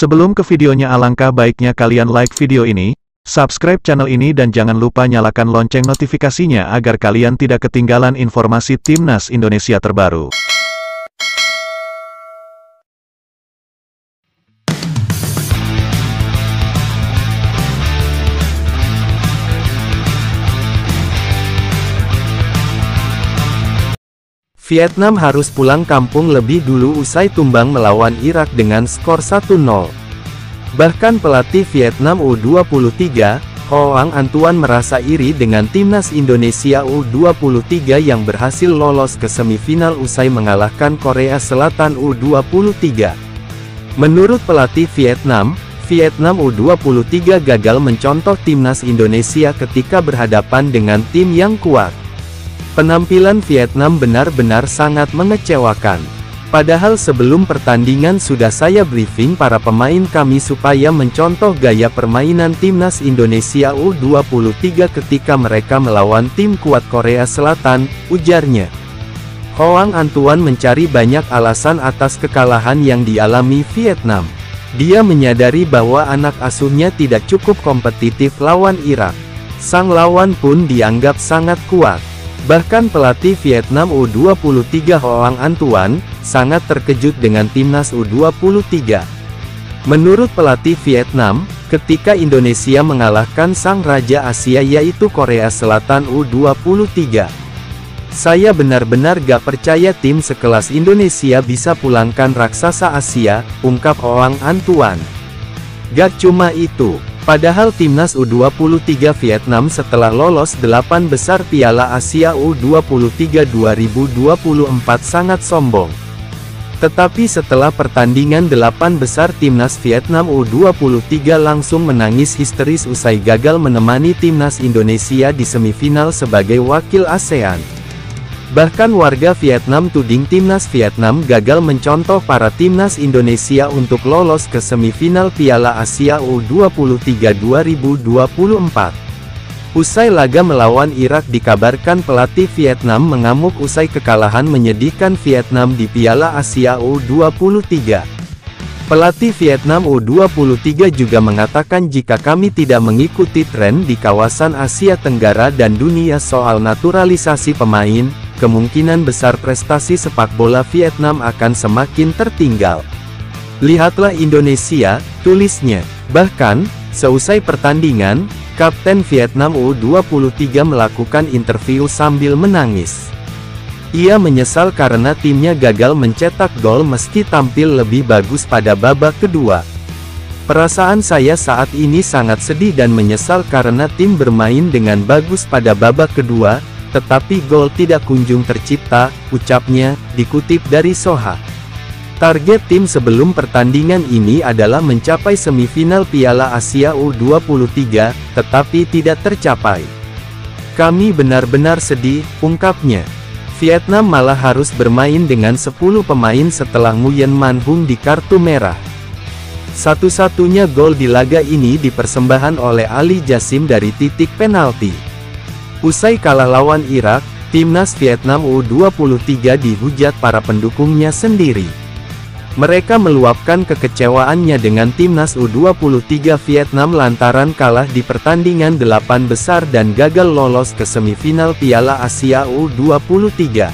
Sebelum ke videonya, alangkah baiknya kalian like video ini, subscribe channel ini dan jangan lupa nyalakan lonceng notifikasinya agar kalian tidak ketinggalan informasi Timnas Indonesia terbaru. Vietnam harus pulang kampung lebih dulu usai tumbang melawan Irak dengan skor 1-0. Bahkan pelatih Vietnam U23, Hoang An-Tuan merasa iri dengan timnas Indonesia U23 yang berhasil lolos ke semifinal usai mengalahkan Korea Selatan U23. Menurut pelatih Vietnam U23 gagal mencontoh timnas Indonesia ketika berhadapan dengan tim yang kuat. Penampilan Vietnam benar-benar sangat mengecewakan. Padahal sebelum pertandingan sudah saya briefing para pemain kami supaya mencontoh gaya permainan timnas Indonesia U23 ketika mereka melawan tim kuat Korea Selatan, ujarnya. Hoang An-Tuan mencari banyak alasan atas kekalahan yang dialami Vietnam. Dia menyadari bahwa anak asuhnya tidak cukup kompetitif lawan Irak. Sang lawan pun dianggap sangat kuat. Bahkan pelatih Vietnam U23 Hoang An-Tuan sangat terkejut dengan timnas U23. Menurut pelatih Vietnam, ketika Indonesia mengalahkan sang raja Asia yaitu Korea Selatan U23. Saya benar-benar gak percaya tim sekelas Indonesia bisa pulangkan raksasa Asia, ungkap Hoang An-Tuan. Gak cuma itu. Padahal timnas U23 Vietnam setelah lolos 8 besar Piala Asia U23 2024 sangat sombong. Tetapi setelah pertandingan 8 besar timnas Vietnam U23 langsung menangis histeris usai gagal menemani timnas Indonesia di semifinal sebagai wakil ASEAN. Bahkan warga Vietnam tuding timnas Vietnam gagal mencontoh para timnas Indonesia untuk lolos ke semifinal Piala Asia U23 2024. Usai laga melawan Irak dikabarkan pelatih Vietnam mengamuk usai kekalahan menyedihkan Vietnam di Piala Asia U23. Pelatih Vietnam U23 juga mengatakan jika kami tidak mengikuti tren di kawasan Asia Tenggara dan dunia soal naturalisasi pemain, kemungkinan besar prestasi sepak bola Vietnam akan semakin tertinggal. Lihatlah Indonesia, tulisnya. Bahkan, seusai pertandingan, Kapten Vietnam U23 melakukan interview sambil menangis. Ia menyesal karena timnya gagal mencetak gol meski tampil lebih bagus pada babak kedua. Perasaan saya saat ini sangat sedih dan menyesal karena tim bermain dengan bagus pada babak kedua, tetapi gol tidak kunjung tercipta, ucapnya, dikutip dari Soha. Target tim sebelum pertandingan ini adalah mencapai semifinal Piala Asia U23, tetapi tidak tercapai. Kami benar-benar sedih, ungkapnya. Vietnam malah harus bermain dengan 10 pemain setelah Nguyen Man Hung di kartu merah. Satu-satunya gol di laga ini dipersembahkan oleh Ali Jassim dari titik penalti. Usai kalah lawan Irak, timnas Vietnam U23 dihujat para pendukungnya sendiri. Mereka meluapkan kekecewaannya dengan timnas U23 Vietnam lantaran kalah di pertandingan 8 besar dan gagal lolos ke semifinal Piala Asia U23.